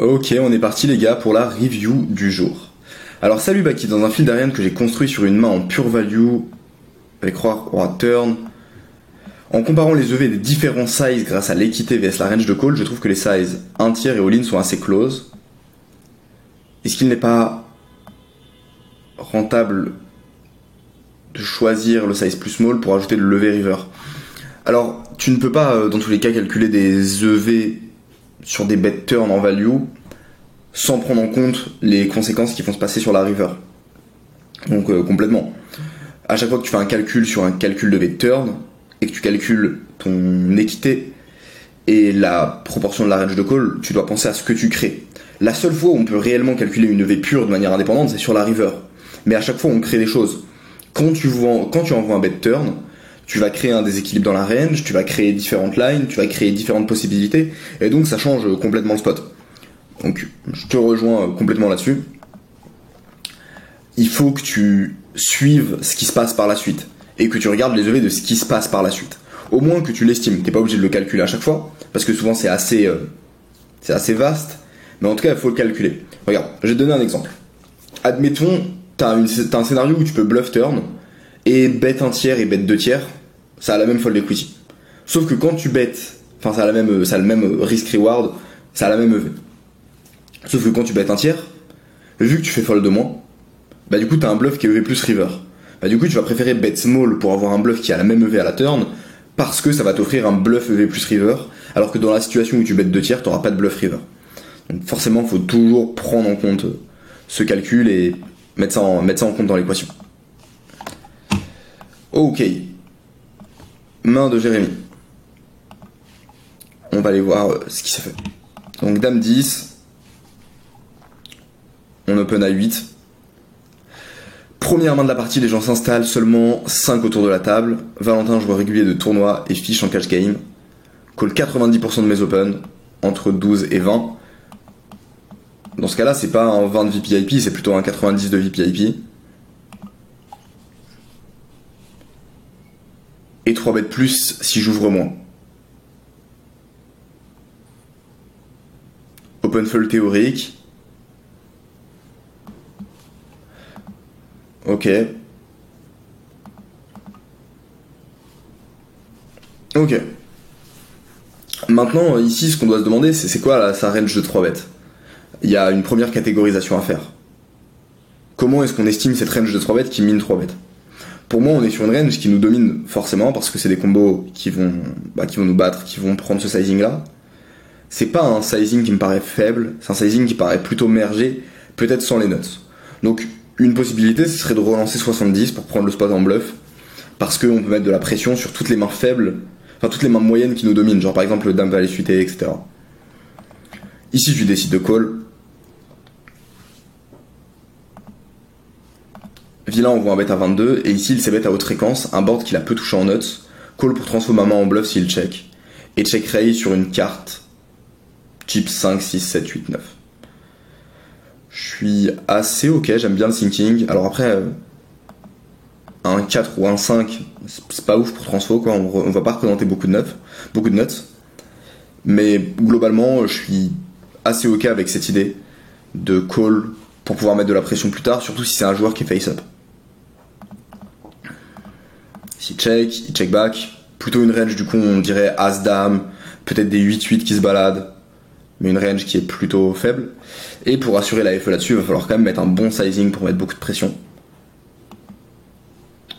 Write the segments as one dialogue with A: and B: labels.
A: Ok, on est parti les gars pour la review du jour. Alors salut Baki, dans un fil d'Ariane que j'ai construit sur une main en pure value, avec roi turn, en comparant les EV des différents sizes grâce à l'équité vs la range de call, je trouve que les sizes 1 tiers et all-in sont assez close. Est-ce qu'il n'est pas rentable de choisir le size plus small pour ajouter le lever river? Alors, tu ne peux pas dans tous les cas calculer des EV sur des bet turn en value sans prendre en compte les conséquences qui vont se passer sur la river. Donc complètement. À chaque fois que tu fais un calcul sur un calcul de bet turn et que tu calcules ton équité et la proportion de la range de call, tu dois penser à ce que tu crées. La seule fois où on peut réellement calculer une EV pure de manière indépendante, c'est sur la river. Mais à chaque fois, on crée des choses. Quand tu envoies un bet turn, tu vas créer un déséquilibre dans la range, tu vas créer différentes lines, tu vas créer différentes possibilités, et donc ça change complètement le spot. Donc je te rejoins complètement là-dessus. Il faut que tu suives ce qui se passe par la suite, et que tu regardes les EV de ce qui se passe par la suite. Au moins que tu l'estimes, t'es pas obligé de le calculer à chaque fois, parce que souvent c'est assez vaste, mais en tout cas il faut le calculer. Regarde, je vais te donner un exemple. Admettons, t'as un scénario où tu peux bluff turn, et bet 1 tiers et bet 2 tiers, ça a la même fold equity. Sauf que quand tu bet, ça a le même risk reward, ça a la même EV. Sauf que quand tu bet 1 tiers, vu que tu fais fold de moins, bah du coup t'as un bluff qui est EV plus river. Bah du coup tu vas préférer bet small pour avoir un bluff qui a la même EV à la turn, parce que ça va t'offrir un bluff EV plus river, alors que dans la situation où tu bet 2 tiers, t'auras pas de bluff river. Donc forcément faut toujours prendre en compte ce calcul et mettre ça en compte dans l'équation. Ok. Main de Jérémy. On va aller voir ce qui s'est fait. Donc dame 10. On open à 8. Première main de la partie, les gens s'installent, seulement 5 autour de la table. Valentin, joueur régulier de tournoi et fiche en cash game. Call 90% de mes open, entre 12 et 20. Dans ce cas-là, c'est pas un 20 de VPIP, c'est plutôt un 90 de VPIP. Et 3 bêtes plus si j'ouvre moins. Open fold théorique. Ok. Ok. Maintenant, ici, ce qu'on doit se demander, c'est quoi sa range de 3 bêtes. Il y a une première catégorisation à faire. Comment est-ce qu'on estime cette range de 3 bêtes qui mine 3 bêtes? Pour moi, on est sur une range qui nous domine forcément parce que c'est des combos qui vont nous battre, qui vont prendre ce sizing-là. C'est pas un sizing qui me paraît faible, c'est un sizing qui paraît plutôt mergé, peut-être sans les nuts. Donc, une possibilité, ce serait de relancer 70 pour prendre le spot en bluff, parce qu'on peut mettre de la pression sur toutes les mains faibles, enfin toutes les mains moyennes qui nous dominent, genre par exemple le dame valet suité, etc. Ici, tu décides de call. Vilain envoie un bet à 22, et ici il s'est bet à haute fréquence, un board qu'il a peu touché en nuts, call pour transformer ma main en bluff s'il check, et check raise sur une carte type 5, 6, 7, 8, 9. Je suis assez ok, j'aime bien le thinking. Alors après, un 4 ou un 5, c'est pas ouf pour transfo, quoi. On va pas représenter beaucoup de nuts. Mais globalement, je suis assez ok avec cette idée de call pour pouvoir mettre de la pression plus tard, surtout si c'est un joueur qui est face-up. S'il check, il check back. Plutôt une range, du coup, on dirait As-Dame, peut-être des 8-8 qui se baladent, mais une range qui est plutôt faible. Et pour assurer la FE là-dessus, il va falloir quand même mettre un bon sizing pour mettre beaucoup de pression.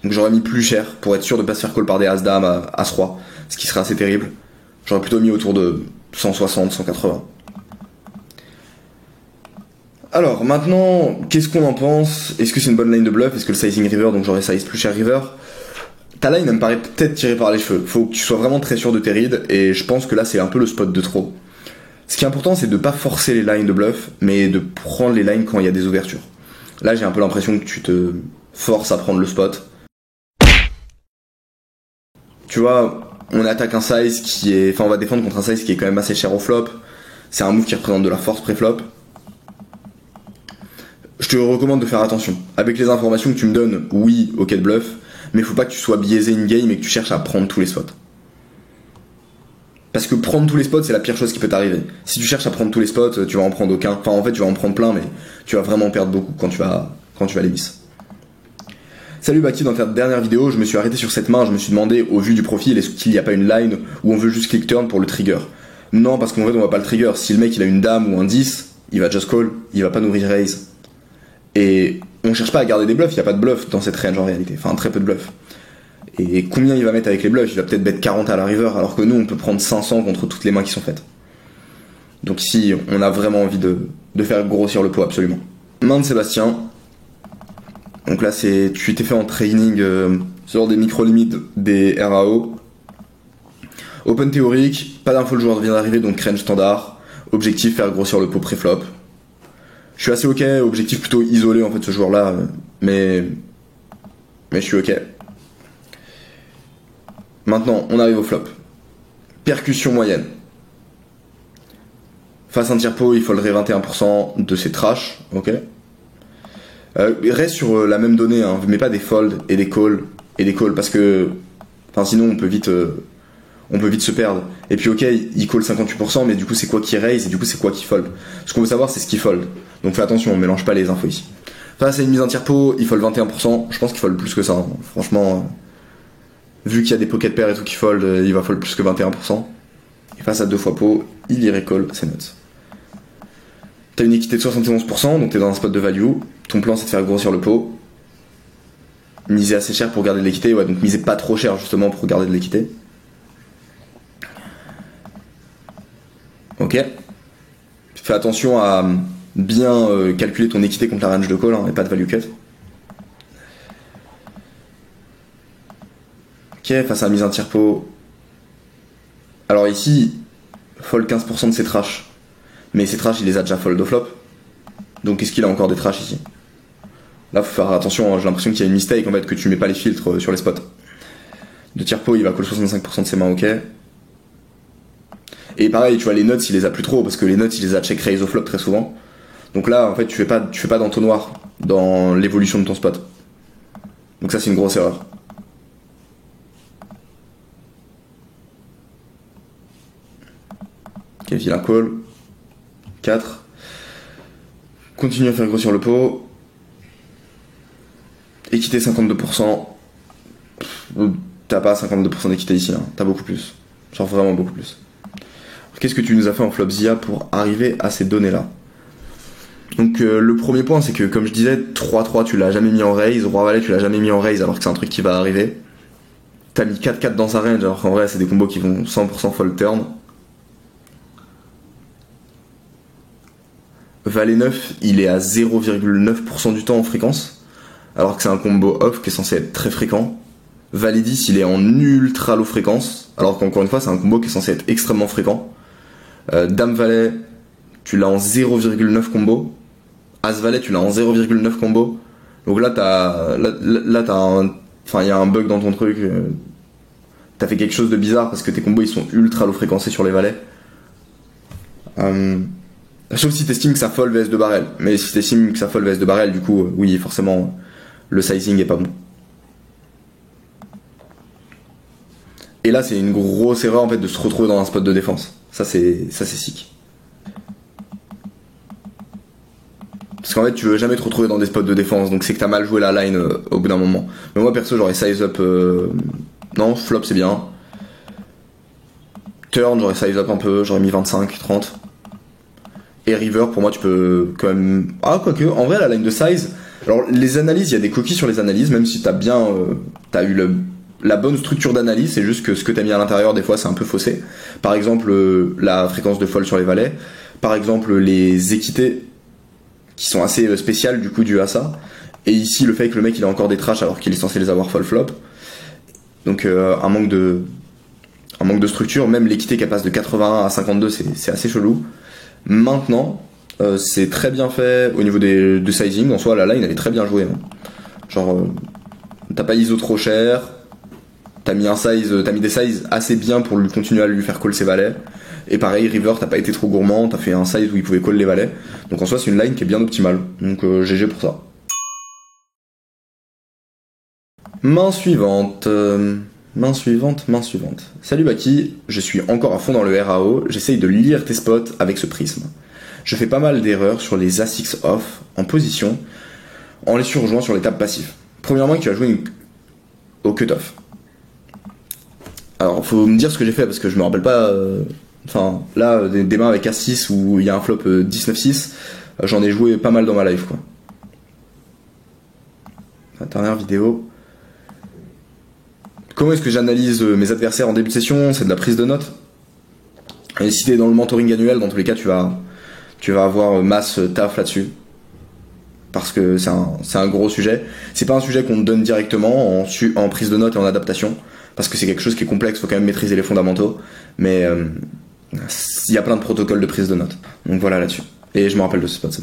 A: Donc j'aurais mis plus cher pour être sûr de ne pas se faire call par des As-Dame à As-Roi, ce qui serait assez terrible. J'aurais plutôt mis autour de 160, 180. Alors maintenant, qu'est-ce qu'on en pense? Est-ce que c'est une bonne line de bluff? Est-ce que le sizing river, donc j'aurais size plus cher river? Ta line, elle me paraît peut-être tirée par les cheveux. Faut que tu sois vraiment très sûr de tes reads, et je pense que là c'est un peu le spot de trop. Ce qui est important, c'est de pas forcer les lines de bluff, mais de prendre les lines quand il y a des ouvertures. Là, j'ai un peu l'impression que tu te forces à prendre le spot. Tu vois, on attaque un size qui est... Enfin, on va défendre contre un size qui est quand même assez cher au flop. C'est un move qui représente de la force pré-flop. Je te recommande de faire attention. Avec les informations que tu me donnes, oui, ok de bluff, mais faut pas que tu sois biaisé in-game et que tu cherches à prendre tous les spots. Parce que prendre tous les spots, c'est la pire chose qui peut t'arriver. Si tu cherches à prendre tous les spots, tu vas en prendre aucun. Enfin, en fait, tu vas en prendre plein, mais tu vas vraiment perdre beaucoup quand tu vas les miss. Salut Baki, dans ta dernière vidéo, je me suis arrêté sur cette main, je me suis demandé, au vu du profil, est-ce qu'il n'y a pas une line où on veut juste click turn pour le trigger? Non, parce qu'en fait, on va pas le trigger. Si le mec, il a une dame ou un 10, il va just call, il va pas nous raise. Et on cherche pas à garder des bluffs, il n'y a pas de bluff dans cette range en réalité. Enfin, très peu de bluffs. Et combien il va mettre avec les bluffs? Il va peut-être bet 40 à la river, alors que nous, on peut prendre 500 contre toutes les mains qui sont faites. Donc ici, on a vraiment envie de faire grossir le pot, absolument. Main de Sébastien. Donc là, tu t'es fait en training sur des micro-limites des RAO. Open théorique, pas d'info, le joueur vient d'arriver, donc range standard. Objectif, faire grossir le pot pré-flop. Je suis assez ok, objectif plutôt isolé en fait ce joueur-là, mais je suis ok. Maintenant, on arrive au flop. Percussion moyenne. Face un tiers pot, il folderait 21% de ses trash, ok. Reste sur la même donnée, hein, mais pas des folds et des calls parce que, enfin sinon on peut vite se perdre. Et puis ok, il call 58%, mais du coup c'est quoi qui raise et du coup c'est quoi qui fold. Ce qu'on veut savoir c'est ce qui fold. Donc fais attention, on mélange pas les infos ici. Face à une mise un tiers pot, il fold 21%. Je pense qu'il fold plus que ça. Hein. Franchement, vu qu'il y a des pocket pairs et tout qui fold, il va fold plus que 21%. Et face à 2 fois pot, il irait call, c'est nuts. T'as une équité de 71%, donc t'es dans un spot de value. Ton plan c'est de faire grossir le pot. Miser assez cher pour garder de l'équité, ouais, donc miser pas trop cher justement pour garder de l'équité. Ok. Fais attention à bien calculer ton équité contre la range de call, hein, et pas de value cut. Ok, face à la mise un tiers pot. Alors ici, fold 15% de ses trash. Mais ses trash, il les a déjà fold au flop. Donc est-ce qu'il a encore des trash ici? Là, faut faire attention, hein, j'ai l'impression qu'il y a une mistake en fait, que tu mets pas les filtres sur les spots. De tiers pot, il va call 65% de ses mains, ok. Et pareil, tu vois, les nuts, il les a plus trop, parce que les nuts, il les a check raise au flop très souvent. Donc là, en fait, tu fais pas d'entonnoir dans l'évolution de ton spot. Donc ça, c'est une grosse erreur. Ok, vilain call. 4. Continue à faire grossir le pot. Équité 52%. T'as pas 52% d'équité ici, hein. T'as beaucoup plus. Genre vraiment beaucoup plus. Qu'est-ce que tu nous as fait en flop Zia pour arriver à ces données-là? Donc le premier point, c'est que comme je disais, 3-3 tu l'as jamais mis en raise, Roi-Valet tu l'as jamais mis en raise alors que c'est un truc qui va arriver. T'as mis 4-4 dans sa range alors qu'en vrai c'est des combos qui vont 100% fold turn. Valet 9, il est à 0,9% du temps en fréquence, alors que c'est un combo off qui est censé être très fréquent. Valet 10, il est en ultra low fréquence, alors qu'encore une fois c'est un combo qui est censé être extrêmement fréquent. Dame Valet, tu l'as en 0,9 combo. As Valet, tu l'as en 0,9 combo. Donc là enfin il y a un bug dans ton truc. T'as fait quelque chose de bizarre parce que tes combos ils sont ultra low fréquencés sur les valets. Sauf si t'estimes que ça fold vs de barrel. Mais si t'estimes que ça fold vs de barrel, du coup, oui, forcément, le sizing est pas bon. Et là, c'est une grosse erreur en fait de se retrouver dans un spot de défense. Ça, c'est sick. Parce qu'en fait, tu veux jamais te retrouver dans des spots de défense, donc c'est que t'as mal joué la line au bout d'un moment. Mais moi, perso, j'aurais size up. Non, flop, c'est bien. Turn, j'aurais size up un peu, j'aurais mis 25, 30. Et river, pour moi, tu peux quand même... Ah, quoique, en vrai, la line de size... Alors, les analyses, il y a des coquilles sur les analyses, même si t'as bien... t'as eu la bonne structure d'analyse, c'est juste que ce que t'as mis à l'intérieur, des fois, c'est un peu faussé. Par exemple, la fréquence de fold sur les valets. Par exemple, les équités, qui sont assez spéciales, du coup, dû à ça. Et ici, le fait que le mec, il a encore des trash alors qu'il est censé les avoir fold flop. Donc, un manque de structure. Même l'équité qui passe de 81 à 52, c'est assez chelou. Maintenant, c'est très bien fait au niveau de sizing. En soi, la line elle est très bien jouée. Hein. Genre, t'as pas ISO trop cher, t'as mis des sizes assez bien pour lui continuer à lui faire call ses valets. Et pareil, river, t'as pas été trop gourmand, t'as fait un size où il pouvait call les valets. Donc en soi, c'est une line qui est bien optimale. Donc GG pour ça. Main suivante. Main suivante. Salut Baki, je suis encore à fond dans le RAO, j'essaye de lire tes spots avec ce prisme. Je fais pas mal d'erreurs sur les A6 off en position en les surjouant sur les tables passifs. Premièrement, tu as joué au cut-off. Alors, faut me dire ce que j'ai fait parce que je me rappelle pas. Enfin, là, des mains avec A6 où il y a un flop 10-9-6, j'en ai joué pas mal dans ma life, quoi. La dernière vidéo. Comment est-ce que j'analyse mes adversaires en début de session? C'est de la prise de notes. Et si t'es dans le mentoring annuel, dans tous les cas, tu vas avoir masse taf là-dessus. Parce que c'est un gros sujet. C'est pas un sujet qu'on te donne directement en prise de notes et en adaptation. Parce que c'est quelque chose qui est complexe, faut quand même maîtriser les fondamentaux. Mais il y a plein de protocoles de prise de notes. Donc voilà là-dessus. Et je me rappelle de ce spot.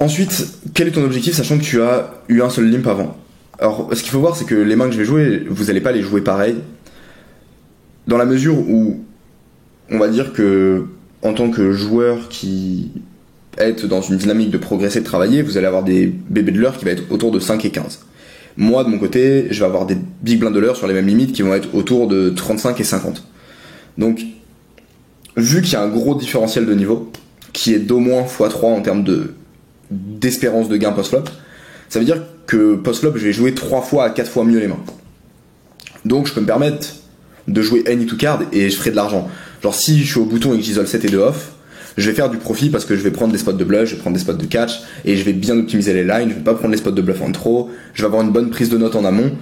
A: Ensuite, quel est ton objectif, sachant que tu as eu un seul limp avant? Alors, ce qu'il faut voir, c'est que les mains que je vais jouer, vous n'allez pas les jouer pareil. Dans la mesure où, on va dire que, en tant que joueur qui est dans une dynamique de progresser, de travailler, vous allez avoir des bébés de l'heure qui va être autour de 5 et 15. Moi, de mon côté, je vais avoir des big blinds de l'heure sur les mêmes limites qui vont être autour de 35 et 50. Donc, vu qu'il y a un gros différentiel de niveau, qui est d'au moins x3 en termes d'espérance de gain post-flop, ça veut dire que post-flop, je vais jouer 3 fois à 4 fois mieux les mains. Donc, je peux me permettre de jouer any to card et je ferai de l'argent. Genre, si je suis au bouton et que j'isole 7 et 2 off, je vais faire du profit parce que je vais prendre des spots de bluff, je vais prendre des spots de catch et je vais bien optimiser les lines, je vais pas prendre les spots de bluff en trop, je vais avoir une bonne prise de notes en amont.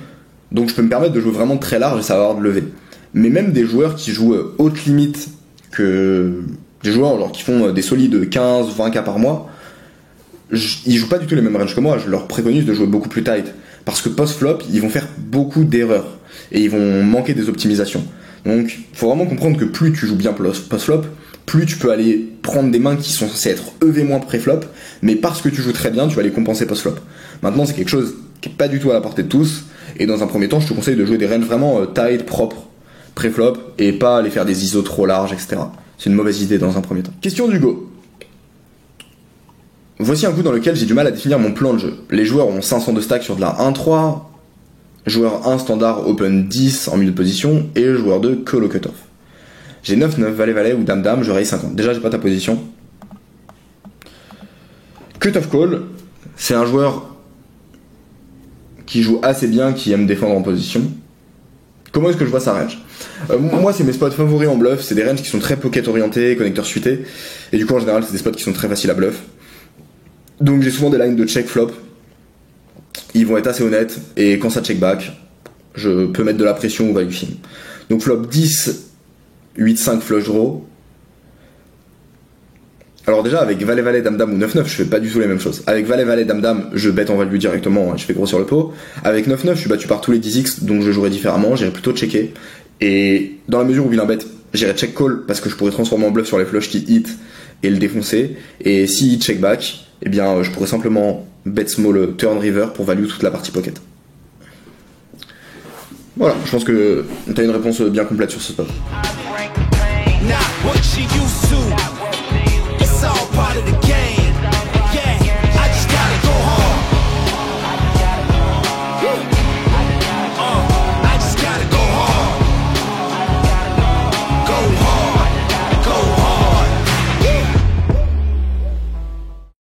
A: Donc, je peux me permettre de jouer vraiment très large et ça va avoir de lever. Mais même des joueurs qui jouent haute limite, que des joueurs genre qui font des solides 15, 20k par mois, ils jouent pas du tout les mêmes ranges que moi. Je leur préconise de jouer beaucoup plus tight parce que post-flop, ils vont faire beaucoup d'erreurs et ils vont manquer des optimisations. Donc, faut vraiment comprendre que plus tu joues bien post-flop, plus tu peux aller prendre des mains qui sont censées être EV- pré-flop, mais parce que tu joues très bien, tu vas les compenser post-flop. Maintenant, c'est quelque chose qui est pas du tout à la portée de tous, et dans un premier temps, je te conseille de jouer des ranges vraiment tight, propres, pré-flop, et pas aller faire des ISO trop larges, etc. C'est une mauvaise idée dans un premier temps. Question d'Hugo. Voici un coup dans lequel j'ai du mal à définir mon plan de jeu. Les joueurs ont 500 de stack sur de la 1-3, joueur 1 standard open 10 en milieu de position, et joueur 2 call au cutoff. J'ai 9-9, valet-valet ou dame-dame, je raise 50. Déjà, j'ai pas ta position. Cutoff call, c'est un joueur qui joue assez bien, qui aime défendre en position. Comment est-ce que je vois sa range? Moi, c'est mes spots favoris en bluff, c'est des ranges qui sont très pocket orientés, connecteurs suités, et du coup, en général, c'est des spots qui sont très faciles à bluff. Donc, j'ai souvent des lines de check flop. Ils vont être assez honnêtes, et quand ça check back, je peux mettre de la pression ou value sim. Donc, flop 10, 8-5 flush draw. Alors déjà avec valet-valet, dame-dame ou 9-9, je fais pas du tout les mêmes choses. Avec valet-valet, dame-dame, je bet en value directement, je fais grossir le pot. Avec 9-9, je suis battu par tous les 10x, donc je jouerai différemment, j'irai plutôt checker. Et dans la mesure où vilain bet, j'irai check call parce que je pourrais transformer en bluff sur les flushs qui hit et le défoncer. Et si check back, eh bien je pourrais simplement bet small turn river pour value toute la partie pocket. Voilà, je pense que t'as une réponse bien complète sur ce spot. Not what she used to.